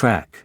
Track.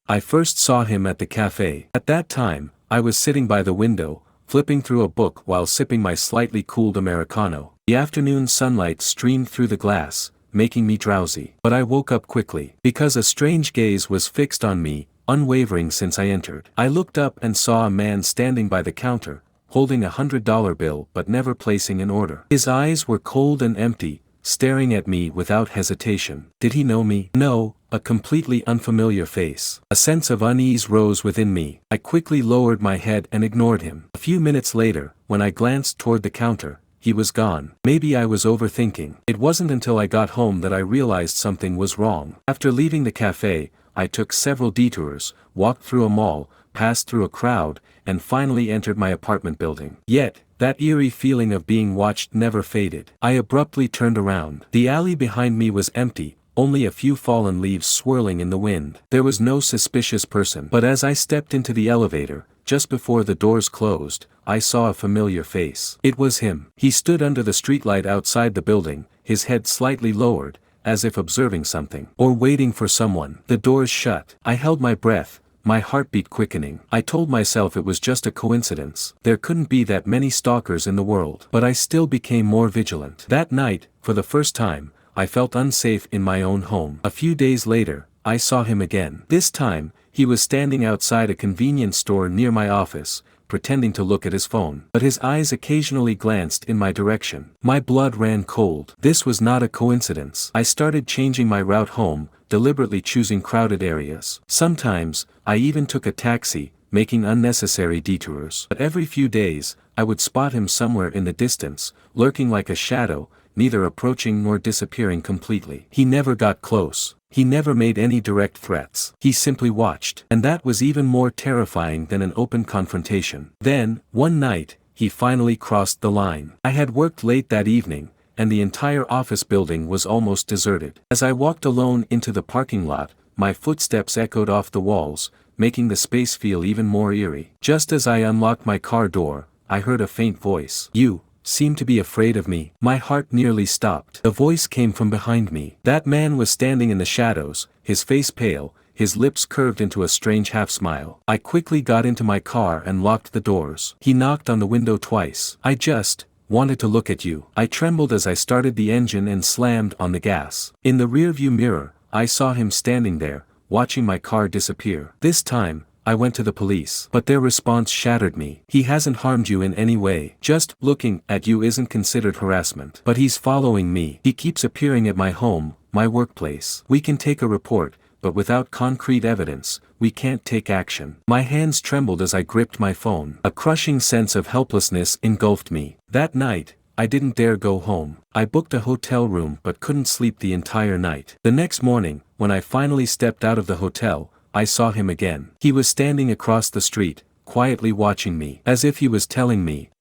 I first saw him at the cafe. At that time, I was sitting by the window, flipping through a book while sipping my slightly cooled Americano. The afternoon sunlight streamed through the glass, making me drowsy. But I woke up quickly, because a strange gaze was fixed on me, unwavering since I entered. I looked up and saw a man standing by the counter, holding $100 bill but never placing an order. His eyes were cold and empty, staring at me without hesitation. Did he know me? No, a completely unfamiliar face. A sense of unease rose within me. I quickly lowered my head and ignored him. A few minutes later, when I glanced toward the counter, he was gone. Maybe I was overthinking. It wasn't until I got home that I realized something was wrong. After leaving the cafe, I took several detours, walked through a mall, passed through a crowd, and finally entered my apartment building. Yet, that eerie feeling of being watched never faded. I abruptly turned around. The alley behind me was empty, only a few fallen leaves swirling in the wind. There was no suspicious person. But as I stepped into the elevator, just before the doors closed, I saw a familiar face. It was him. He stood under the streetlight outside the building, his head slightly lowered, as if observing something, or waiting for someone. The doors shut. I held my breath, my heartbeat quickening. I told myself it was just a coincidence. There couldn't be that many stalkers in the world. But I still became more vigilant. That night, for the first time, I felt unsafe in my own home. A few days later, I saw him again. This time, he was standing outside a convenience store near my office, pretending to look at his phone. But his eyes occasionally glanced in my direction. My blood ran cold. This was not a coincidence. I started changing my route home, deliberately choosing crowded areas. Sometimes, I even took a taxi, making unnecessary detours. But every few days, I would spot him somewhere in the distance, lurking like a shadow, neither approaching nor disappearing completely. He never got close. He never made any direct threats. He simply watched. And that was even more terrifying than an open confrontation. Then, one night, he finally crossed the line. I had worked late that evening, and the entire office building was almost deserted. As I walked alone into the parking lot, my footsteps echoed off the walls, making the space feel even more eerie. Just as I unlocked my car door, I heard a faint voice. "You seem to be afraid of me." My heart nearly stopped. The voice came from behind me. That man was standing in the shadows, his face pale, his lips curved into a strange half-smile. I quickly got into my car and locked the doors. He knocked on the window twice. "I just wanted to look at you." I trembled as I started the engine and slammed on the gas. In the rearview mirror, I saw him standing there, watching my car disappear. This time, I went to the police. But their response shattered me. "He hasn't harmed you in any way. Just looking at you isn't considered harassment." "But he's following me. He keeps appearing at my home, my workplace. We can take a report, but without concrete evidence, we can't take action." My hands trembled as I gripped my phone. A crushing sense of helplessness engulfed me. That night, I didn't dare go home. I booked a hotel room but couldn't sleep the entire night. The next morning, when I finally stepped out of the hotel, I saw him again. He was standing across the street, quietly watching me, as if he was telling me,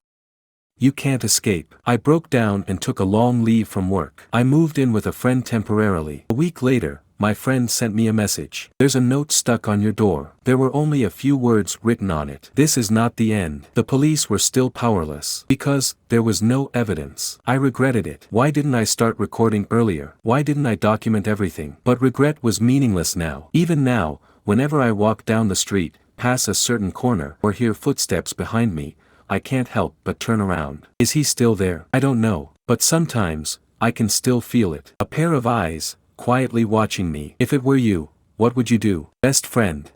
"You can't escape." I broke down and took a long leave from work. I moved in with a friend temporarily. A week later, my friend sent me a message. "There's a note stuck on your door." There were only a few words written on it. "This is not the end." The police were still powerless. Because there was no evidence. I regretted it. Why didn't I start recording earlier? Why didn't I document everything? But regret was meaningless now. Even now, whenever I walk down the street, pass a certain corner, or hear footsteps behind me, I can't help but turn around. Is he still there? I don't know. But sometimes, I can still feel it. A pair of eyes, quietly watching me. If it were you, what would you do? Best friend.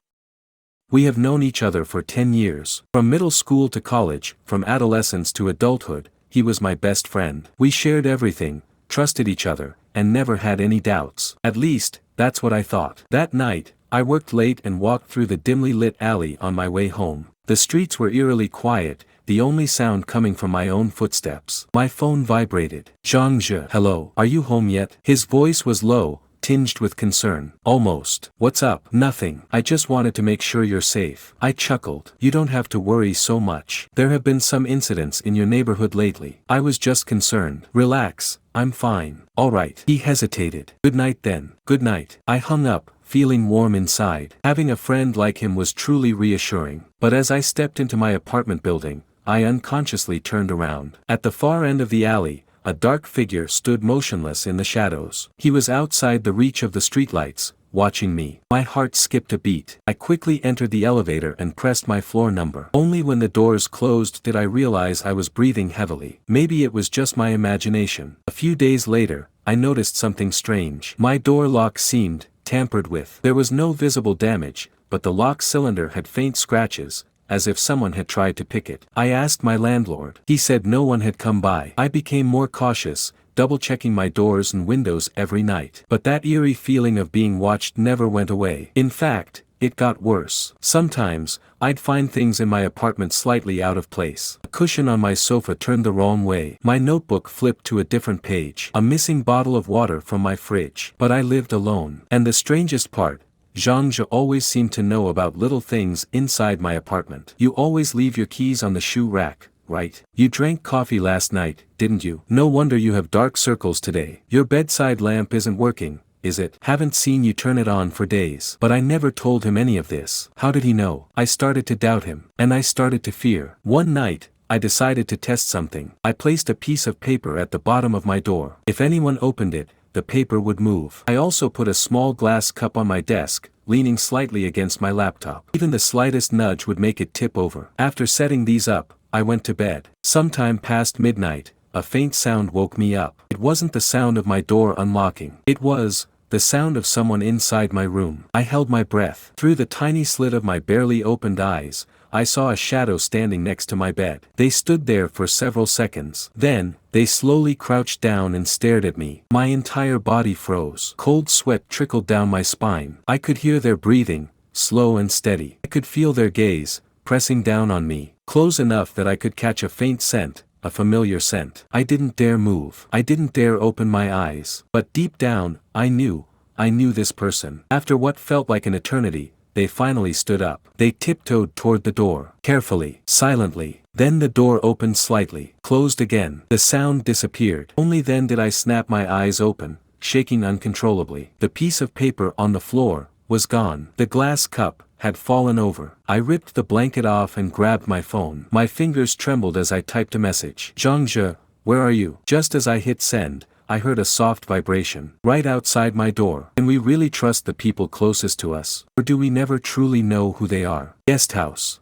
We have known each other for 10 years. From middle school to college, from adolescence to adulthood, he was my best friend. We shared everything, trusted each other, and never had any doubts. At least, that's what I thought. That night, I worked late and walked through the dimly lit alley on my way home. The streets were eerily quiet, the only sound coming from my own footsteps. My phone vibrated. "Zhangzhe, hello. Are you home yet?" His voice was low, tinged with concern. "Almost." "What's up?" "Nothing. I just wanted to make sure you're safe." I chuckled. "You don't have to worry so much. There have been some incidents in your neighborhood lately. I was just concerned." "Relax, I'm fine." "All right." He hesitated. "Good night then." "Good night." I hung up, feeling warm inside. Having a friend like him was truly reassuring. But as I stepped into my apartment building, I unconsciously turned around. At the far end of the alley, a dark figure stood motionless in the shadows. He was outside the reach of the streetlights, watching me. My heart skipped a beat. I quickly entered the elevator and pressed my floor number. Only when the doors closed did I realize I was breathing heavily. Maybe it was just my imagination. A few days later, I noticed something strange. My door lock seemed tampered with. There was no visible damage, but the lock cylinder had faint scratches, as if someone had tried to pick it. I asked my landlord. He said no one had come by. I became more cautious, double-checking my doors and windows every night. But that eerie feeling of being watched never went away. In fact, it got worse. Sometimes, I'd find things in my apartment slightly out of place. A cushion on my sofa turned the wrong way. My notebook flipped to a different page. A missing bottle of water from my fridge. But I lived alone. And the strangest part, Zhangzhe always seemed to know about little things inside my apartment. You always leave your keys on the shoe rack, right? You drank coffee last night, didn't you? No wonder you have dark circles today. Your bedside lamp isn't working, is it? Haven't seen you turn it on for days. But I never told him any of this. How did he know? I started to doubt him. And I started to fear. One night, I decided to test something. I placed a piece of paper at the bottom of my door. If anyone opened it, the paper would move. I also put a small glass cup on my desk, leaning slightly against my laptop. Even the slightest nudge would make it tip over. After setting these up, I went to bed. Sometime past midnight, a faint sound woke me up. It wasn't the sound of my door unlocking. It was the sound of someone inside my room. I held my breath. Through the tiny slit of my barely opened eyes, I saw a shadow standing next to my bed. They stood there for several seconds. Then, they slowly crouched down and stared at me. My entire body froze. Cold sweat trickled down my spine. I could hear their breathing, slow and steady. I could feel their gaze, pressing down on me, close enough that I could catch a faint scent, a familiar scent. I didn't dare move. I didn't dare open my eyes. But deep down, I knew this person. After what felt like an eternity, they finally stood up. They tiptoed toward the door, carefully, silently. Then the door opened slightly, closed again. The sound disappeared. Only then did I snap my eyes open, shaking uncontrollably. The piece of paper on the floor was gone. The glass cup had fallen over. I ripped the blanket off and grabbed my phone. My fingers trembled as I typed a message. Zhangzhe, where are you? Just as I hit send, I heard a soft vibration, right outside my door. Can we really trust the people closest to us? Or do we never truly know who they are? Guest house.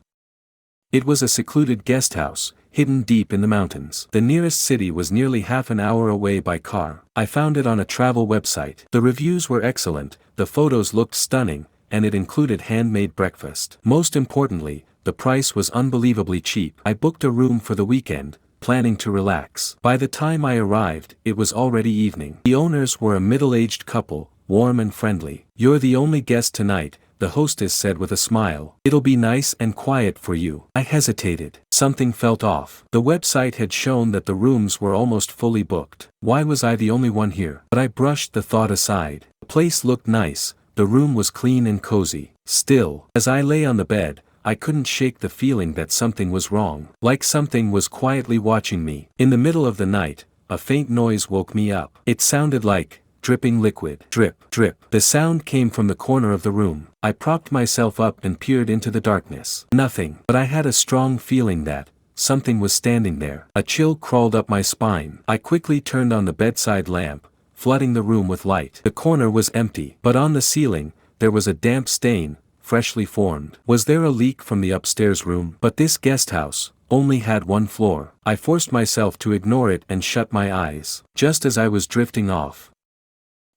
It was a secluded guest house, hidden deep in the mountains. The nearest city was nearly half an hour away by car. I found it on a travel website. The reviews were excellent, the photos looked stunning, and it included handmade breakfast. Most importantly, the price was unbelievably cheap. I booked a room for the weekend, planning to relax. By the time I arrived, it was already evening. The owners were a middle-aged couple, warm and friendly. You're the only guest tonight, the hostess said with a smile. It'll be nice and quiet for you. I hesitated. Something felt off. The website had shown that the rooms were almost fully booked. Why was I the only one here? But I brushed the thought aside. The place looked nice, the room was clean and cozy. Still, as I lay on the bed, I couldn't shake the feeling that something was wrong. Like something was quietly watching me. In the middle of the night, a faint noise woke me up. It sounded like dripping liquid. Drip, drip. The sound came from the corner of the room. I propped myself up and peered into the darkness. Nothing. But I had a strong feeling that something was standing there. A chill crawled up my spine. I quickly turned on the bedside lamp, flooding the room with light. The corner was empty. But on the ceiling, there was a damp stain, freshly formed. Was there a leak from the upstairs room? But this guest house only had one floor. I forced myself to ignore it and shut my eyes. Just as I was drifting off,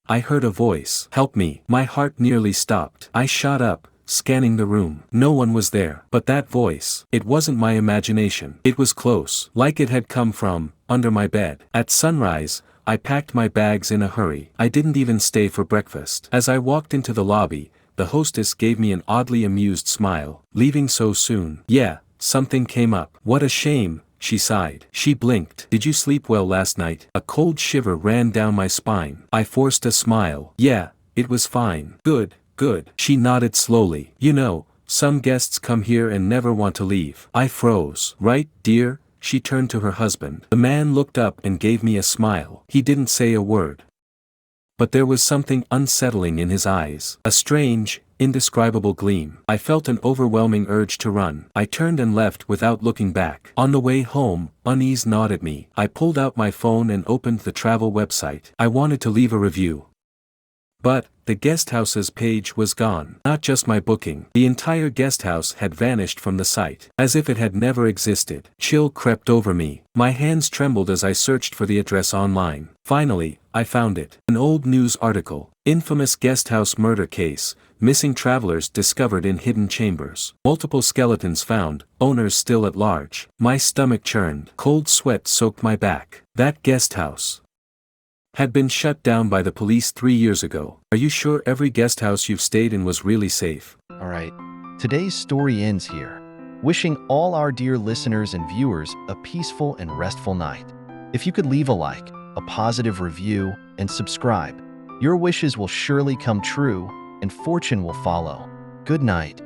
I heard a voice. Help me. My heart nearly stopped. I shot up, scanning the room. No one was there. But that voice, it wasn't my imagination. It was close, like it had come from under my bed. At sunrise, I packed my bags in a hurry. I didn't even stay for breakfast. As I walked into the lobby, the hostess gave me an oddly amused smile. Leaving so soon? Yeah, something came up. What a shame, she sighed. She blinked. Did you sleep well last night? A cold shiver ran down my spine. I forced a smile. Yeah, it was fine. Good, good. She nodded slowly. You know, some guests come here and never want to leave. I froze. Right, dear? She turned to her husband. The man looked up and gave me a smile. He didn't say a word. But there was something unsettling in his eyes. A strange, indescribable gleam. I felt an overwhelming urge to run. I turned and left without looking back. On the way home, unease gnawed at me. I pulled out my phone and opened the travel website. I wanted to leave a review. But, the guesthouse's page was gone. Not just my booking. The entire guesthouse had vanished from the site, as if it had never existed. Chill crept over me. My hands trembled as I searched for the address online. Finally, I found it. An old news article. Infamous guesthouse murder case. Missing travelers discovered in hidden chambers. Multiple skeletons found, owners still at large. My stomach churned. Cold sweat soaked my back. That guesthouse had been shut down by the police 3 years ago. Are you sure every guesthouse you've stayed in was really safe? Alright, today's story ends here. Wishing all our dear listeners and viewers a peaceful and restful night. If you could leave a like, a positive review, and subscribe, your wishes will surely come true, and fortune will follow. Good night.